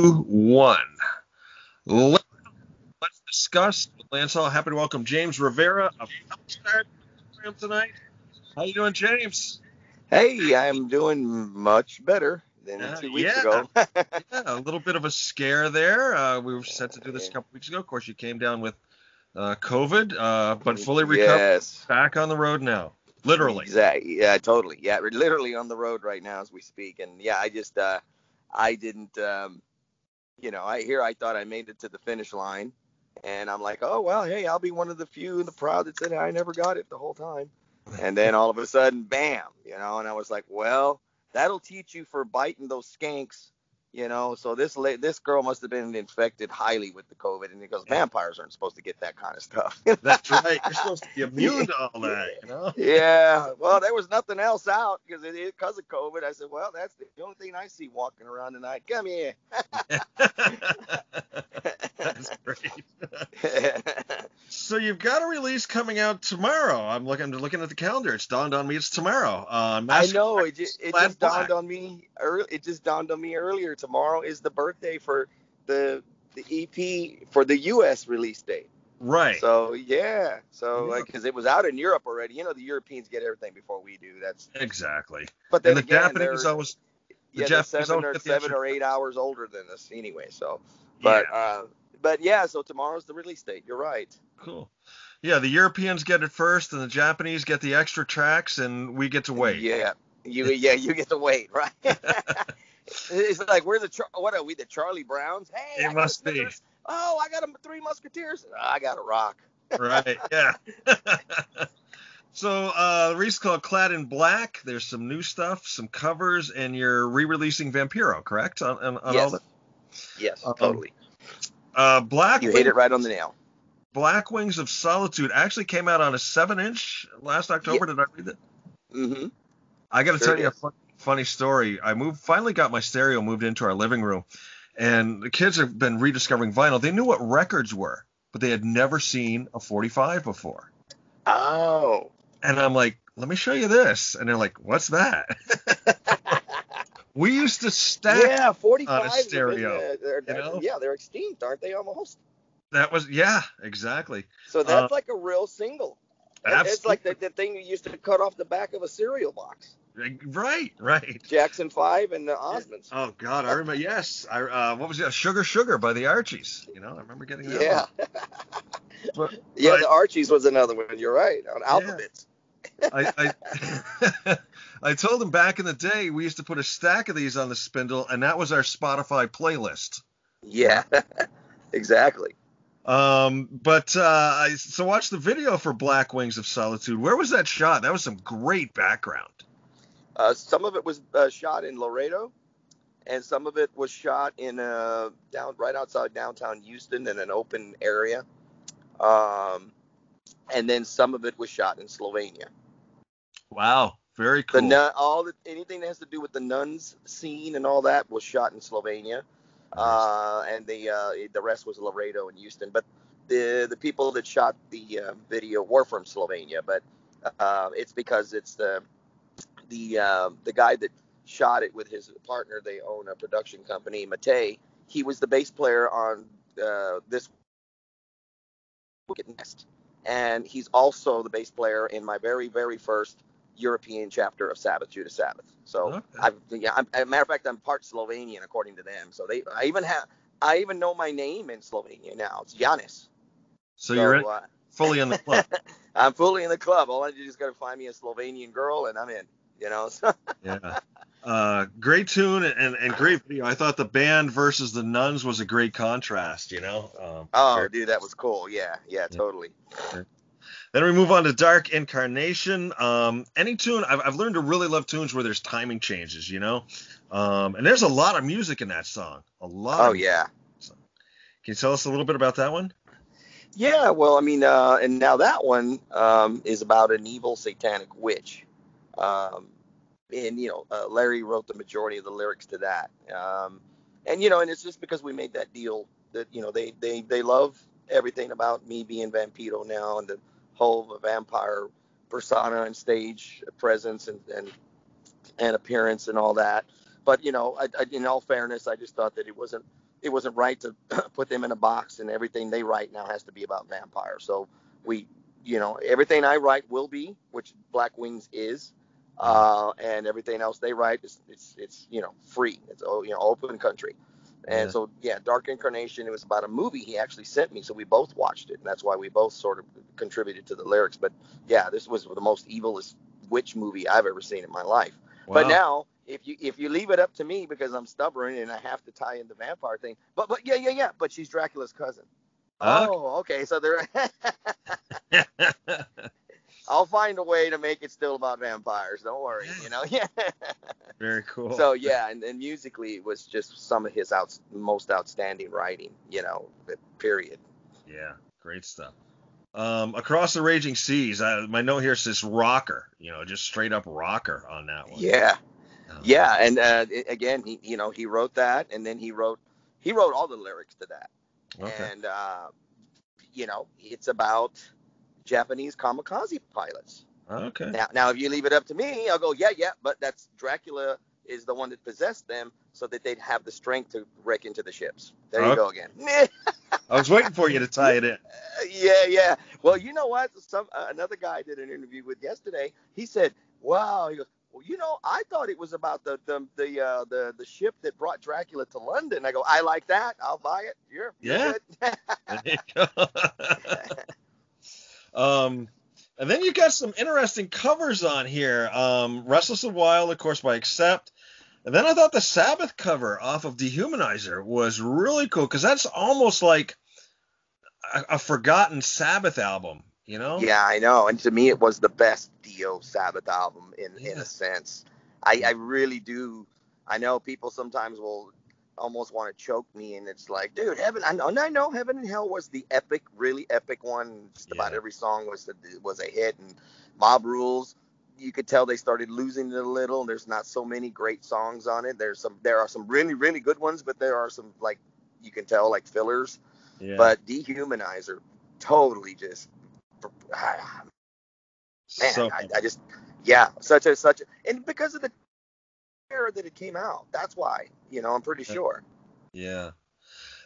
One. Let's discuss. Lance Hall, happy to welcome James Rivera of Upstart program tonight. How you doing, James? Hey, I'm doing much better than Uh, 2 weeks yeah, ago. yeah, a little bit of a scare there. We were set to do this a couple weeks ago. Of course, you came down with COVID, but fully recovered, Yes, back on the road now, literally. exactly. Yeah, totally. Yeah, we're literally on the road right now as we speak. And yeah, I didn't, I thought I made it to the finish line. And I'm like, oh, well, hey, I'll be one of the few in the crowd that said I never got it the whole time. And then all of a sudden, bam, and I was like, well, that'll teach you for biting those skanks. So this girl must have been infected highly with the COVID, and because vampires aren't supposed to get that kind of stuff. That's right. You're supposed to be immune to all that. Yeah, well, there was nothing else out because of COVID. I said, well, that's the only thing I see walking around tonight. Come here. That's great. So you've got a release coming out tomorrow. I'm looking at the calendar. It's dawned on me it's tomorrow. I know it just Black. dawned on me early. It just dawned on me earlier. Tomorrow is the birthday for the EP for the U.S. release date. Right. So yeah, because it was out in Europe already. The Europeans get everything before we do. That's exactly. But then and the again, Japanese always. they're seven or 8 hours older than us anyway. So, yeah. But yeah, so tomorrow's the release date. You're right. Cool. Yeah, the Europeans get it first, and the Japanese get the extra tracks, and we get to wait. Yeah, you get to wait, right? It's like what are we, the Charlie Browns? Hey, it must be. I got Three Musketeers. I got a rock. Right. Yeah. So the release called Clad in Black. There's some new stuff, some covers, and you're re-releasing Vampiro, correct? On yes. All that? Yes, totally. Black. You hit it right on the nail. Black Wings of Solitude actually came out on a 7-inch last October. Did I read that? Mm-hmm. I got to tell you a funny story. I finally got my stereo moved into our living room, and the kids have been rediscovering vinyl. They knew what records were, but they had never seen a 45 before. Oh. And I'm like, let me show you this. And they're like, what's that? We used to stack 45 on a stereo. They're extinct, aren't they, almost? That was, exactly. So that's like a real single. Absolutely. It's like the thing you used to cut off the back of a cereal box. Right. Jackson 5 and the Osmonds. Oh, God, I remember, yes. What was it? Sugar by the Archies. I remember getting that one. The Archies was another one. You're right, on Alphabets. I told him back in the day we used to put a stack of these on the spindle, and that was our Spotify playlist. Yeah, exactly. So watch the video for Black Wings of Solitude. Where was that shot? That was some great background. Some of it was shot in Laredo, and some of it was shot in right outside downtown Houston in an open area. And then some of it was shot in Slovenia. Wow, very cool. Anything that has to do with the nuns scene and all that was shot in Slovenia. And the rest was Laredo and Houston. But the people that shot the video were from Slovenia. But it's because it's the guy that shot it with his partner. They own a production company, Matei. He was the bass player on this Wicked Nest, and he's also the bass player in my very, very first European chapter of Sabbath, Judas Sabbath. So as a matter of fact, I'm part Slovenian according to them. So I even know my name in Slovenia now. It's Yanis. So you're fully in the club. I'm fully in the club. All I do is got to find me a Slovenian girl, and I'm in. Yeah. Great tune and great video. I thought the band versus the nuns was a great contrast. Dude, that was cool. Yeah, totally. Then we move on to Dark Incarnation. Any tune, I've learned to really love tunes where there's timing changes, and there's a lot of music in that song. A lot. Oh, yeah. Can you tell us a little bit about that one? Yeah, well, I mean, and now that one is about an evil satanic witch. Larry wrote the majority of the lyrics to that. And it's just because we made that deal that, they love everything about me being Vampiro now and the whole vampire persona and stage presence and appearance and all that. But in all fairness, I just thought that it wasn't right to put them in a box, and everything they write now has to be about vampires. So we, everything I write will be, which Black Wings is, and everything else they write is it's free. It's open country. And so, Dark Incarnation, it was about a movie he actually sent me, so we both watched it, and that's why we both sort of contributed to the lyrics. But this was the most evilest witch movie I've ever seen in my life. Wow. But now, if you leave it up to me, because I'm stubborn and I have to tie in the vampire thing, but she's Dracula's cousin. Oh, okay, so there. I'll find a way to make it still about vampires. Don't worry, Yeah. Very cool. So and musically, it was just some of his most outstanding writing. Period. Yeah, great stuff. Across the Raging Seas. My note here says rocker. Just straight up rocker on that one. Yeah. And again, he wrote that, and then he wrote all the lyrics to that. Okay. And it's about Japanese kamikaze pilots. Okay. Now, if you leave it up to me, I'll go, but that's Dracula is the one that possessed them, so that they'd have the strength to wreck into the ships. There you go again. I was waiting for you to tie it in. Yeah. Well, you know what? Another guy I did an interview with yesterday. He said, "Wow." He goes, "Well, I thought it was about the ship that brought Dracula to London." I go, "I like that. I'll buy it. You're good." There you go. And then you got some interesting covers on here. Restless and Wild, of course, by Accept. And then I thought the Sabbath cover off of Dehumanizer was really cool, because that's almost like a forgotten Sabbath album, Yeah, I know. And to me, it was the best Dio Sabbath album in a sense. I really do. I know people sometimes will almost want to choke me, and it's like, dude, I know Heaven and Hell was the really epic one. Just about every song was a hit, and Mob Rules, you could tell they started losing it a little. There's not so many great songs on it. There are some really, really good ones, but there are some, like, you can tell, like, fillers. Yeah. But Dehumanizer, totally just, man, I just, such a, and because of the era that it came out, that's why, I'm pretty sure. Yeah.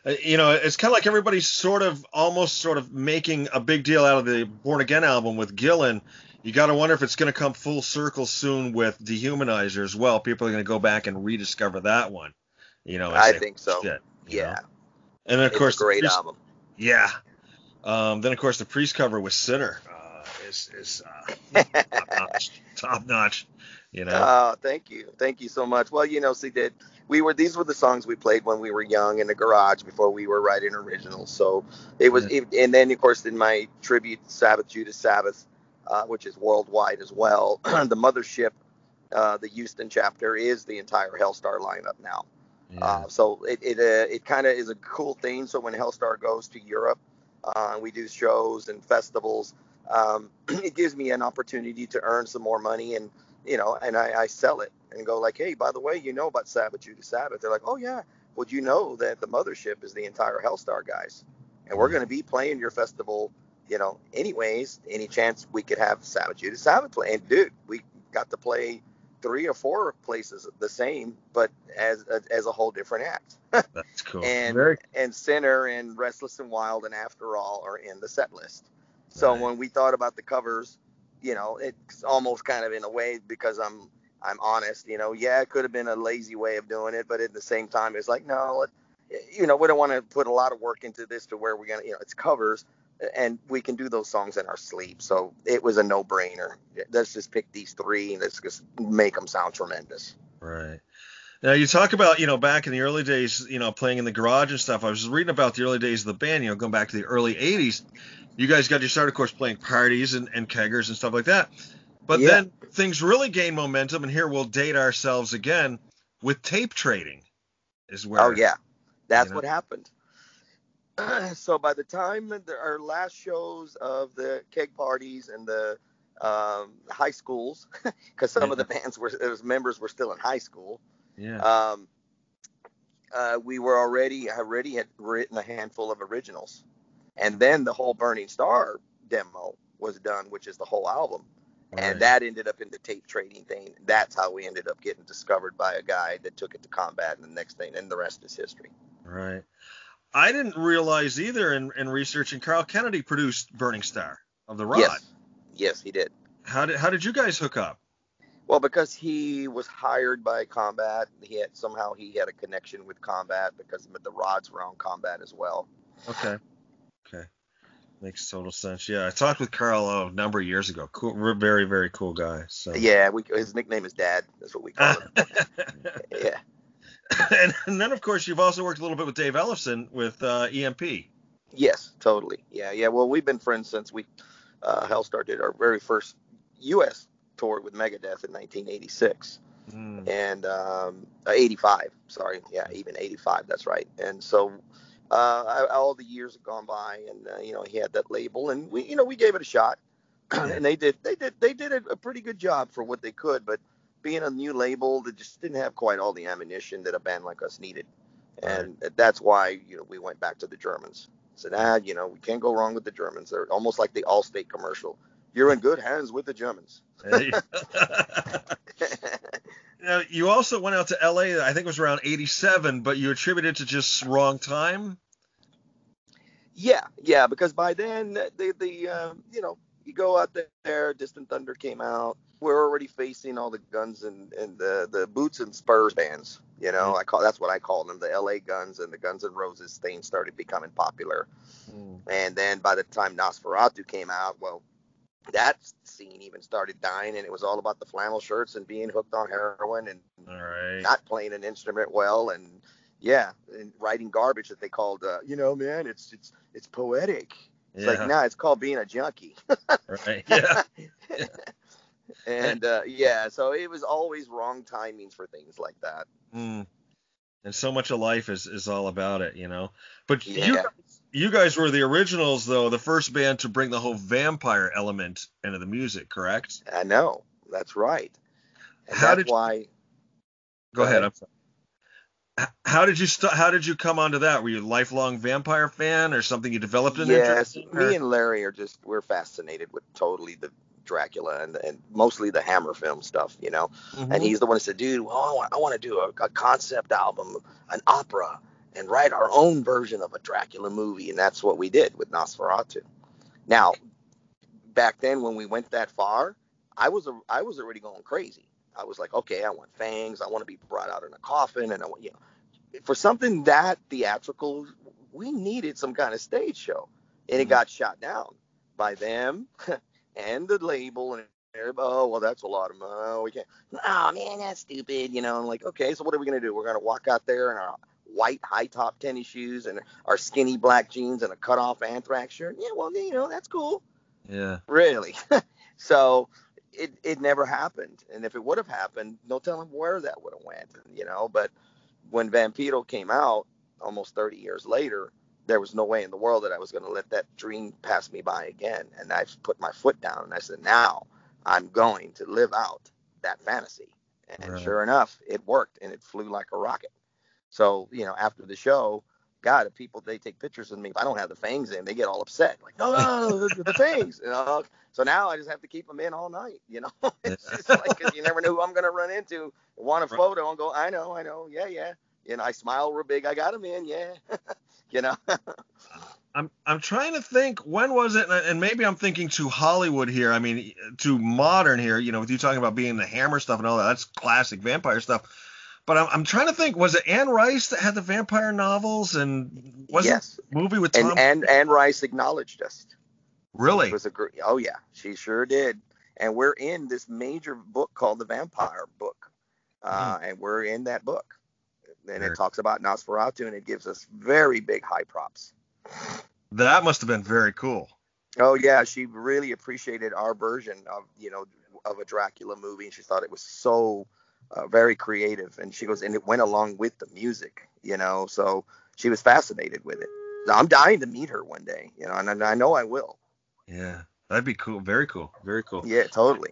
It's kind of like everybody's almost making a big deal out of the Born Again album with Gillan. You got to wonder if it's going to come full circle soon with Dehumanizer as well. People are going to go back and rediscover that one. I think so. Shit, yeah. And then, of course, it's a great album. Yeah. Then, of course, the Priest cover with Sinner is top notch. Thank you so much. Well, see that these were the songs we played when we were young in the garage before we were writing originals. So it was, and then of course in my tribute Sabbath, Judas Sabbath, which is worldwide as well. The Mothership, the Houston chapter, is the entire Hellstar lineup now. Yeah. So it kind of is a cool thing. So when Hellstar goes to Europe, we do shows and festivals. It gives me an opportunity to earn some more money, and and I sell it and go like, hey, by the way, about Sabbath, Judas Sabbath. They're like, oh yeah, well, that the Mothership is the entire Hellstar guys, and we're going to be playing your festival, anyways. Any chance we could have Sabbath, Judas Sabbath play? And dude, we got to play 3 or 4 places the same, but as a whole different act. That's cool. And Sinner and Restless and Wild and After All are in the set list. So when we thought about the covers, it's almost kind of in a way, because I'm honest, it could have been a lazy way of doing it, but at the same time, it's like, no, we don't want to put a lot of work into this to where we're going to, it's covers, and we can do those songs in our sleep. So it was a no-brainer. Let's just pick these 3 and let's just make them sound tremendous. Right. Now, you talk about, back in the early days, playing in the garage and stuff. I was reading about the early days of the band, going back to the early 80s. You guys got your start, of course, playing parties and keggers and stuff like that. But then things really gained momentum, and here we'll date ourselves again with tape trading is where. Oh, yeah. That's what happened. So by the time our last shows of the keg parties and the high schools, because some of the bands members were still in high school. Yeah. We were already had written a handful of originals, and then the whole Burning Star demo was done, which is the whole album. And that ended up in the tape trading thing. That's how we ended up getting discovered by a guy that took it to combat, and the next thing, and the rest is history. Right. I didn't realize either in researching, Carl Kennedy produced Burning Star of the Rod. Yes, he did. How did you guys hook up? Well, because he was hired by Combat. He had a connection with Combat because the Rods were on Combat as well. Okay. Makes total sense. Yeah, I talked with Carl a number of years ago. Cool, very, very cool guy. So. Yeah, his nickname is Dad. That's what we call him. Yeah. And then, of course, you've also worked a little bit with Dave Ellefson with EMP. Yes, totally. Yeah. Well, we've been friends since Hellstar did our very first U.S. tour with Megadeth in 1986. And 85. Sorry. Yeah, even 85. That's right. And so all the years have gone by, and he had that label, and we gave it a shot, and they did a pretty good job for what they could, but being a new label that just didn't have quite all the ammunition that a band like us needed. And that's why, we went back to the Germans. Said, we can't go wrong with the Germans. They're almost like the Allstate commercial. You're in good hands with the Germans. Now, you also went out to L.A., I think it was around 87, but you attributed it to just wrong time? Yeah, because by then, you go out there, Distant Thunder came out. We're already facing all the Guns and the Boots and Spurs bands. That's what I call them, the L.A. Guns, and the Guns N' Roses thing started becoming popular. And then by the time Nosferatu came out, well, that scene even started dying, and it was all about the flannel shirts and being hooked on heroin and not playing an instrument well, and writing garbage that they called, man, it's poetic. It's like, nah, it's called being a junkie. Right. Yeah. And so it was always wrong timings for things like that. And so much of life is all about it, But you guys were the originals, though, the first band to bring the whole vampire element into the music, correct? I know. That's right. And Go ahead. I'm sorry. How did you come onto that? Were you a lifelong vampire fan, or something you developed an interest in? Yes, me and Larry we're fascinated with totally the Dracula and mostly the Hammer film stuff, And he's the one who said, dude, well, I want to do a concept album, an opera, and write our own version of a Dracula movie. And that's what we did with Nosferatu. Now, back then when we went that far, I was already going crazy. I was like, okay, I want fangs. I want to be brought out in a coffin. And I want, for something that theatrical, we needed some kind of stage show. And it got shot down by them and the label, and everybody, oh, well, that's a lot of money. We can't. Oh, man, that's stupid. I'm like, okay, so what are we going to do? We're going to walk out there in our white high-top tennis shoes and our skinny black jeans and a cut-off Anthrax shirt. Yeah, well, that's cool. Yeah. Really. So it never happened. And if it would have happened, no telling where that would have went, But when Vampiro came out almost 30 years later, there was no way in the world that I was going to let that dream pass me by again. And I put my foot down and I said, now I'm going to live out that fantasy. And sure enough, it worked, and it flew like a rocket. So, after the show, God, if people, they take pictures of me, if I don't have the fangs in, they get all upset. Like, no, the fangs. So now I just have to keep them in all night. It's just like, because you never know who I'm going to run into. Want a photo and go, I know. Yeah. I smile real big. I got them in. Yeah. I'm trying to think, when was it? And maybe I'm thinking too Hollywood here. I mean, too modern here. With you talking about being the Hammer stuff and all that. That's classic vampire stuff. But I'm trying to think, was it Anne Rice that had the vampire novels, and was it a movie with Tom? And Anne Rice acknowledged us. Really? Oh yeah, she sure did. And we're in this major book called The Vampire Book, and we're in that book. And it talks about Nosferatu, and it gives us very big high props. That must have been very cool. Oh yeah, she really appreciated our version of a Dracula movie, and she thought it was so very creative. And she goes, and it went along with the music, so she was fascinated with it. I'm dying to meet her one day, and I know I will. Yeah, that'd be cool. Very cool. Very cool. Yeah, totally.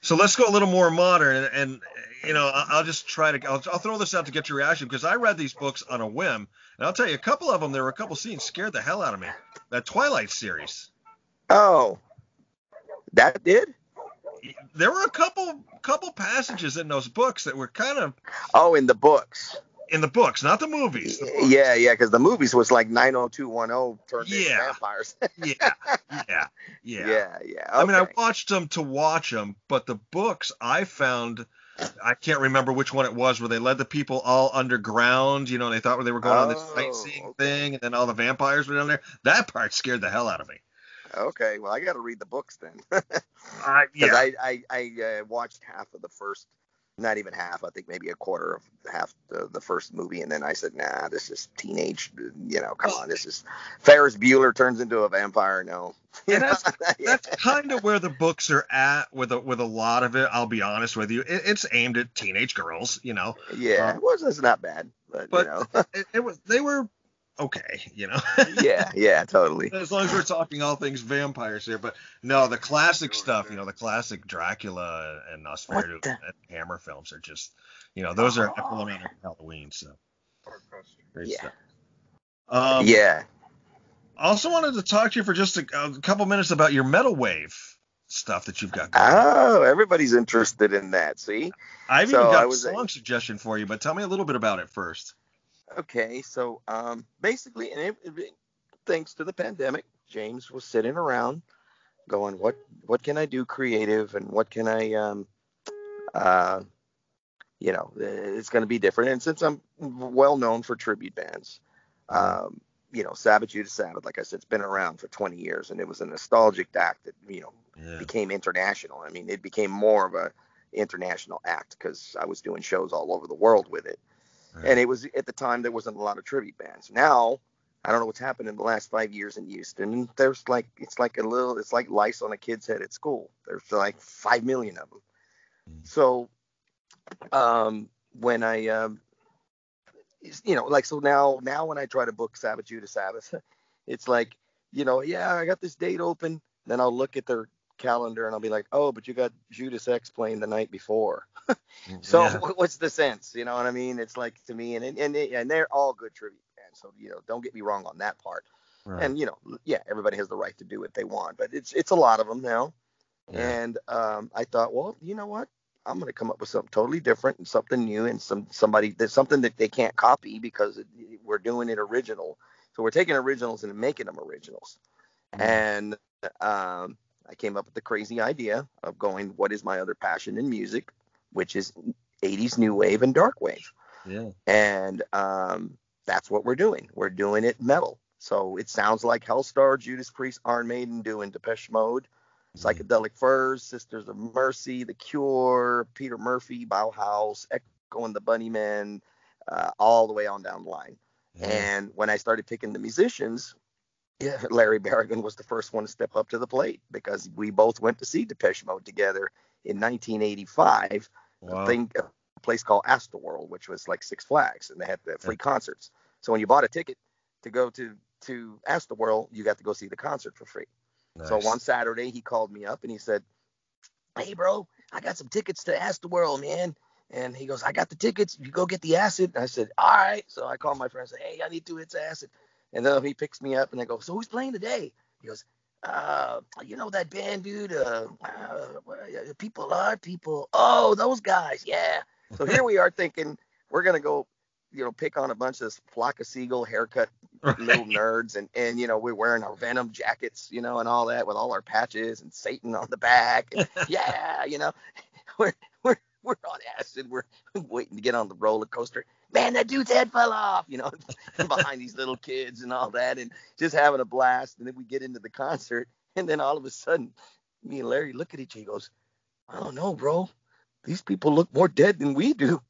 So let's go a little more modern, and I'll just try to I'll throw this out to get your reaction, because I read these books on a whim, and I'll tell you, a couple of them, there were a couple scenes scared the hell out of me. That Twilight series. Oh, that did? there were a couple passages in those books that were kind of in the books. in the books, not the movies. The books. Yeah, because the movies was like 90210 turned into Yeah. vampires. Yeah. Yeah. Okay. I mean, I watched them to watch them, but the books I found, I can't remember which one it was, where they led the people all underground, and they thought they were going on this sightseeing thing, and then all the vampires were down there. That part scared the hell out of me. Okay, well, I got to read the books then. Yeah. I watched half of the first, not even half, I think maybe a quarter of half the first movie, and then I said, nah, this is teenage, come on, this is Ferris Bueller turns into a vampire, no. And that's kind of where the books are at with a lot of it. I'll be honest with you, it's aimed at teenage girls, Yeah, it's not bad, but they were okay, yeah, totally. As long as we're talking all things vampires here, but no, the classic stuff, the classic Dracula and Nosferatu and Hammer films are just, those are epilogue on Halloween, so great stuff. Yeah. I also wanted to talk to you for just a couple minutes about your metal wave stuff that you've got going. Oh, everybody's interested in that. See, I've even got a song suggestion for you, but tell me a little bit about it first. Okay, so basically, and thanks to the pandemic, James was sitting around going, what can I do creative, and what can I it's going to be different. And since I'm well known for tribute bands, Sabbath, Judas Sabbath, like I said, it's been around for 20 years, and it was a nostalgic act that became international. I mean, it became more of a international act because I was doing shows all over the world with it. Right. And it was at the time there wasn't a lot of tribute bands. Now, I don't know what's happened in the last 5 years in Houston. There's it's like lice on a kid's head at school. There's like 5 million of them. So, when I, so now when I try to book Sabbath, Judas Sabbath, it's like, I got this date open. Then I'll look at their calendar and I'll be like, oh, but you got Judas X playing the night before. So what's the sense? You know what I mean? It's like, to me, and they're all good tribute bands. So, don't get me wrong on that part. Right. And, everybody has the right to do what they want, but it's a lot of them now. Yeah. And I thought, well, you know what? I'm going to come up with something totally different and something new and something that they can't copy because we're doing it original. So we're taking originals and making them originals. Mm-hmm. And I came up with the crazy idea of going, what is my other passion in music, which is 80s new wave and dark wave. Yeah. And that's what we're doing. We're doing it metal. So it sounds like Hellstar, Judas Priest, Iron Maiden doing Depeche Mode, Psychedelic Furs, Sisters of Mercy, The Cure, Peter Murphy, Bauhaus, Echo and the Bunnymen, all the way on down the line. Yeah. And when I started picking the musicians, Larry Berrigan was the first one to step up to the plate because we both went to see Depeche Mode together in 1985. Wow. A place called Astroworld, which was like Six Flags, and they had free concerts. So when you bought a ticket to go to Astroworld, you got to go see the concert for free. Nice. So one Saturday he called me up and he said, hey, bro, I got some tickets to Astroworld, man. And he goes, I got the tickets. You go get the acid. And I said, all right. So I called my friend and said, hey, I need 2 hits of acid. And then he picks me up and I go, so who's playing today? He goes, that band, dude, people. Oh, those guys. Yeah. So here we are thinking we're going to go, pick on a bunch of flock of seagull haircut little nerds. And we're wearing our Venom jackets, and all that with all our patches and Satan on the back. And, we're on acid. We're waiting to get on the roller coaster. Man, that dude's head fell off, behind these little kids and all that, and just having a blast. And then we get into the concert, and then all of a sudden, me and Larry look at each other. He goes, I don't know, bro. These people look more dead than we do.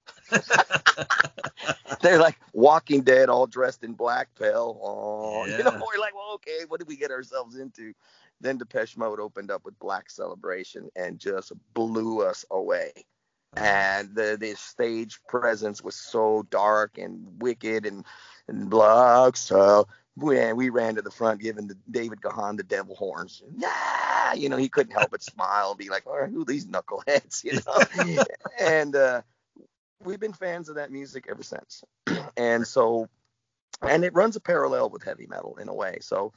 They're like Walking Dead, all dressed in black, pale. Oh, we're like, well, okay, what did we get ourselves into? Then Depeche Mode opened up with Black Celebration and just blew us away. And the stage presence was so dark and wicked and Black Cell. We ran to the front giving David Gahan the devil horns. Yeah, he couldn't help but smile and be like, oh, who are these knuckleheads, And we've been fans of that music ever since. And it runs a parallel with heavy metal in a way. So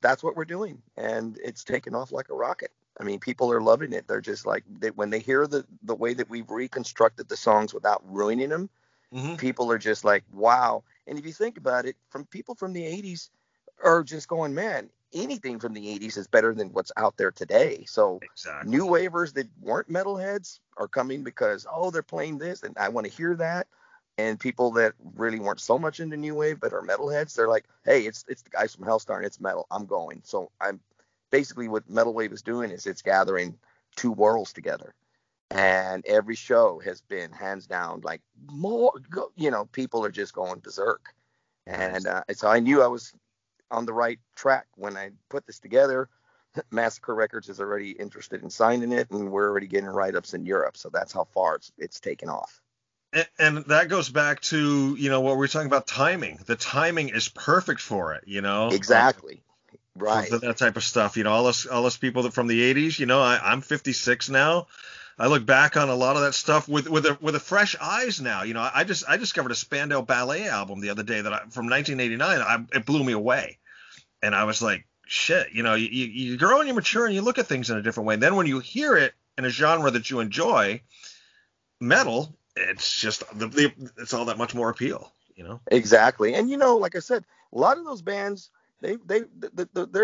that's what we're doing. And it's taken off like a rocket. I mean, people are loving it. They're just like, when they hear the way that we've reconstructed the songs without ruining them, Mm-hmm. people are just like, wow. And if you think about it, from people from the 80s are just going, man, anything from the 80s is better than what's out there today. So Exactly. new wavers that weren't metalheads are coming because, oh, they're playing this and I want to hear that. And people that really weren't so much into new wave but are metalheads, they're like, hey, it's the guys from Hellstar and it's metal. I'm going. So I'm basically, what metal wave is doing is it's gathering two worlds together. And every show has been hands down like more, people are just going berserk. Nice. And so I knew I was on the right track when I put this together. Massacre Records is already interested in signing it, and we're already getting write-ups in Europe. So that's how far it's taken off. And that goes back to, what we were talking about, timing. The timing is perfect for it, Exactly. for Right. that type of stuff. All us people that from the 80s, I'm 56 now. I look back on a lot of that stuff with a fresh eyes now. I discovered a Spandau Ballet album the other day from 1989. It blew me away, and I was like, shit. You grow and you mature and you look at things in a different way. And then when you hear it in a genre that you enjoy, metal, it's just it's all that much more appeal. Exactly. And like I said, a lot of those bands, their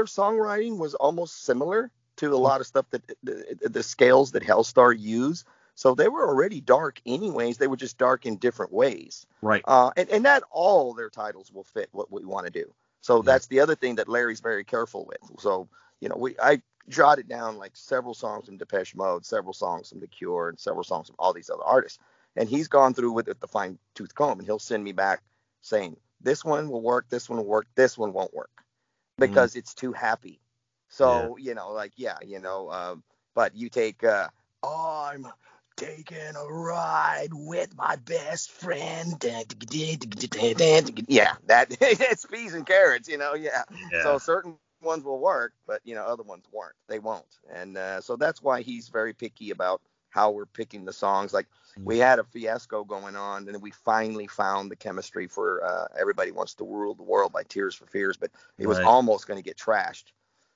songwriting was almost similar to a lot of stuff that the scales that Hellstar use. So they were already dark anyways. They were just dark in different ways. Right. And not all their titles will fit what we want to do. So Yeah. that's the other thing that Larry's very careful with. So, I jotted down like several songs from Depeche Mode, several songs from The Cure, and several songs from all these other artists. And he's gone through with it the fine tooth comb, and he'll send me back saying, this one will work, this one will work, this one won't work Mm, because it's too happy. yeah. So, but you take, I'm taking a ride with my best friend. Yeah, it's peas and carrots, yeah. Yeah. So certain ones will work, but, other ones won't. They won't. And so that's why he's very picky about how we're picking the songs. Like, Mm, we had a fiasco going on, and we finally found the chemistry for Everybody Wants to Rule the World by Tears for Fears, but it was nice. almost going to get trashed.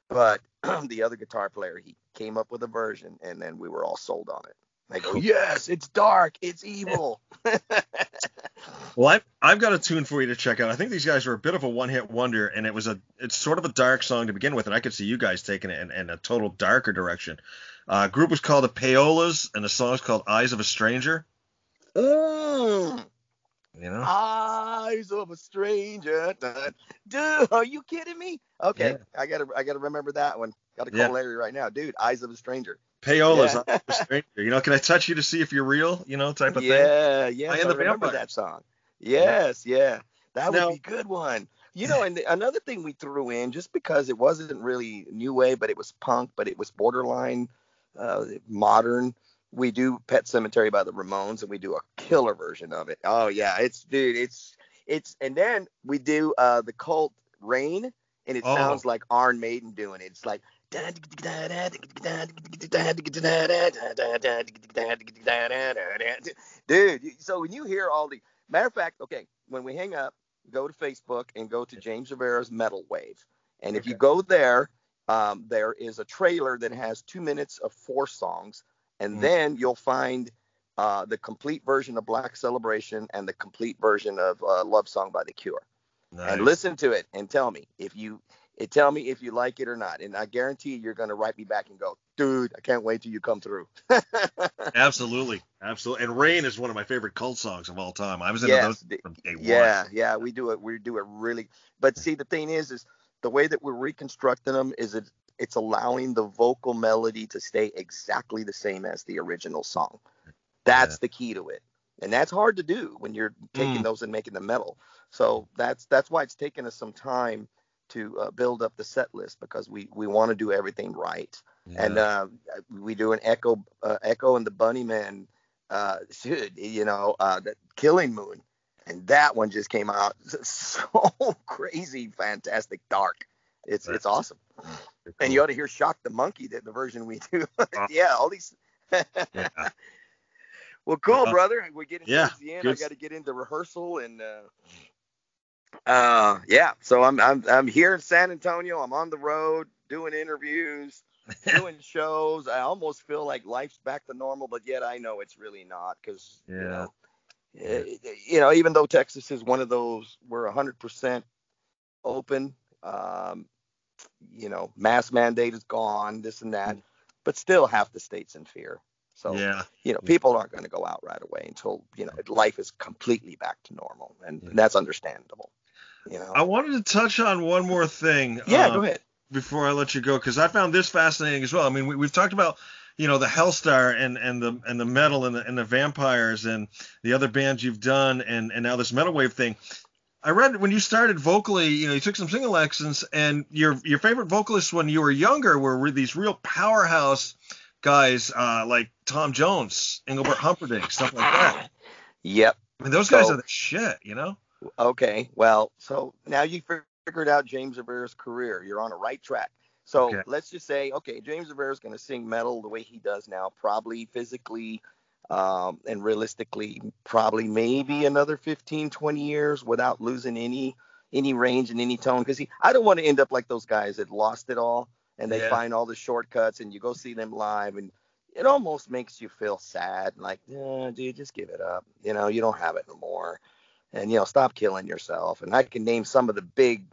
But the other guitar player, he came up with a version, and then we were all sold on it. I go, Cool. yes, it's dark, it's evil. Well, I've got a tune for you to check out. I think these guys are a bit of a one-hit wonder, and it's sort of a dark song to begin with, and I could see you guys taking it in a total darker direction. Group was called the Payolas, and the song is called Eyes of a Stranger. Mm, You know? Eyes of a Stranger. Dude, are you kidding me? Okay, Yeah. I gotta remember that one. Gotta call Yeah. Larry right now, dude. Eyes of a Stranger. Payolas, Yeah. Eyes of a Stranger. Can I touch you to see if you're real? Type of thing. Yeah, I yes, am I the remember that vampires. song. Yeah. Yes, yeah. That would be Now, a good one. And another thing we threw in, just because it wasn't really new wave, but it was punk, but it was borderline modern. We do Pet Cemetery by the Ramones, and we do a killer version of it. Oh yeah, and then we do the Cult Rain, and it oh, sounds like Iron Maiden doing it. It's like dude. So when you hear all the matter of fact, okay, when we hang up, go to Facebook and go to James Rivera's Metal Wave, and if you okay. go there, there is a trailer that has 2 minutes of 4 songs, and Mm, then you'll find the complete version of Black Celebration and the complete version of Love Song by The Cure, and nice. listen to it and tell me if you like it or not. And I guarantee you're going to write me back and go, dude, I can't wait till you come through. Absolutely. Absolutely. And Rain is one of my favorite cult songs of all time. I was into those Yes. from day one. Yeah. We do it really. But see, the thing is the way that we're reconstructing them is it's allowing the vocal melody to stay exactly the same as the original song. Yeah. That's the key to it. And that's hard to do when you're taking Mm, those and making them metal. So that's why it's taken us some time to build up the set list, because we want to do everything right. And yeah. we do an Echo and the Bunnymen, the Killing Moon, and that one just came out so crazy, fantastic, dark. It's That's awesome. pretty And you cool. ought to hear Shock the Monkey, the version we do. Uh, Yeah, all these. yeah. Well, cool, Well, brother. We're getting yeah. towards the end. I Good. got to get into rehearsal, and yeah. So I'm here in San Antonio. I'm on the road doing interviews. doing shows. I almost feel like life's back to normal, but yet I know it's really not because, even though Texas is one of those, we're 100% open, mask mandate is gone, this and that, but still half the state's in fear. So, people aren't going to go out right away until, life is completely back to normal. And that's understandable. I wanted to touch on one more thing. Yeah, go ahead. Before I let you go, because I found this fascinating as well. I mean, we've talked about, the Hellstar and the metal and the vampires and the other bands you've done and now this metal wave thing. I read when you started vocally, you took some singing lessons, and your favorite vocalists when you were younger were these real powerhouse guys like Tom Jones, Engelbert Humperdinck, stuff like that. Yep. I mean, those guys are the shit, Okay, well, so now you figured out James Rivera's career. You're on a right track. So let's just say, James Rivera's going to sing metal the way he does now, probably physically and realistically, probably maybe another 15, 20 years without losing any range and any tone. Because I don't want to end up like those guys that lost it all and they find all the shortcuts and you go see them live and it almost makes you feel sad. Like, dude, just give it up. You don't have it no more. And, stop killing yourself. And I can name some of the big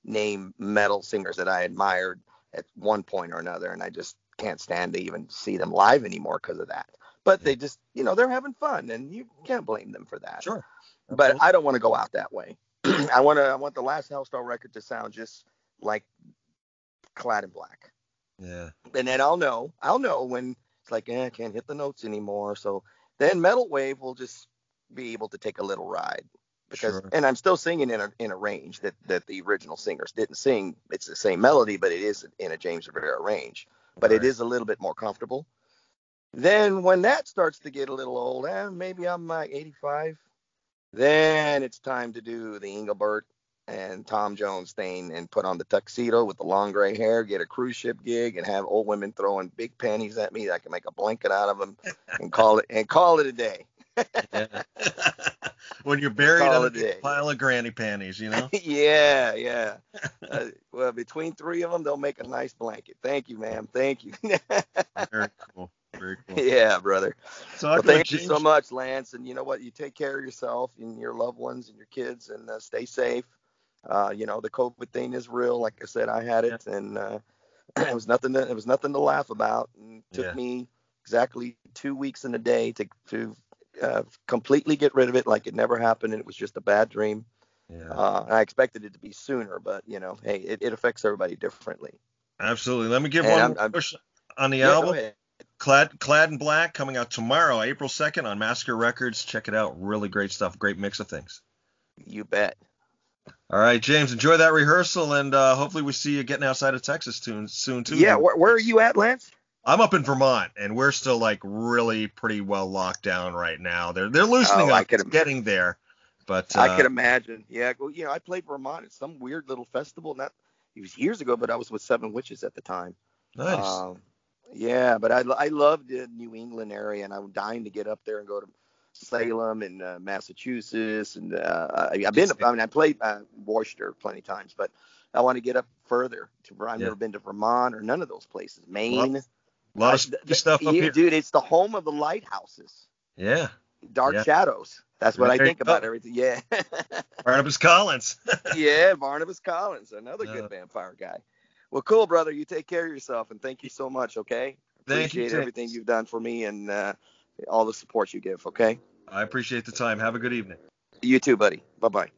name metal singers that I admired at one point or another. And I just can't stand to even see them live anymore because of that. But they just, they're having fun and you can't blame them for that. Sure. But I don't want to go out that way. I want the last Hellstar record to sound just like Clad in Black. Yeah. And then I'll know when it's like, I can't hit the notes anymore. So then Metal Wave will just be able to take a little ride because, and I'm still singing in a range that the original singers didn't sing. It's the same melody, but it is in a James Rivera range, but it is a little bit more comfortable. Then when that starts to get a little old, maybe I'm like 85, then it's time to do the Engelbert and Tom Jones thing and put on the tuxedo with the long gray hair, get a cruise ship gig and have old women throwing big panties at me that I can make a blanket out of them and call it a day. When you're buried in a big pile of granny panties, Yeah. Well, between three of them, they'll make a nice blanket. Thank you, ma'am. Thank you. Very cool. Yeah, brother. So thank you so much, Lance. And you know what? You take care of yourself and your loved ones and your kids and stay safe. The COVID thing is real. Like I said, I had it and it was nothing to laugh about. And it took me exactly 2 weeks and a day to completely get rid of it, like it never happened, and it was just a bad dream. I expected it to be sooner, but hey, it affects everybody differently. Absolutely. Let me give one push on the album. Clad in Black, coming out tomorrow, April 2nd on Massacre Records. Check it out. Really great stuff. Great mix of things. You bet. All right, James, enjoy that rehearsal, and hopefully we see you getting outside of Texas soon too. Yeah, where are you at, Lance? I'm up in Vermont, and we're still like really pretty well locked down right now. They're loosening up, getting there, but I could imagine. Yeah, well, I played Vermont at some weird little festival. It was years ago, but I was with Seven Witches at the time. Nice. Yeah, but I loved the New England area, and I'm dying to get up there and go to Salem and Massachusetts, and I played Worcester plenty of times, but I want to get up further I've never been to Vermont or none of those places. Maine. A lot of stuff up here. Dude, it's the home of the lighthouses. Yeah. Dark Shadows. That's what I think about everything. Yeah. Barnabas Collins. Yeah, Barnabas Collins, another good vampire guy. Well, cool, brother. You take care of yourself, and thank you so much, okay? Appreciate everything you've done for me and all the support you give, okay? I appreciate the time. Have a good evening. You too, buddy. Bye-bye.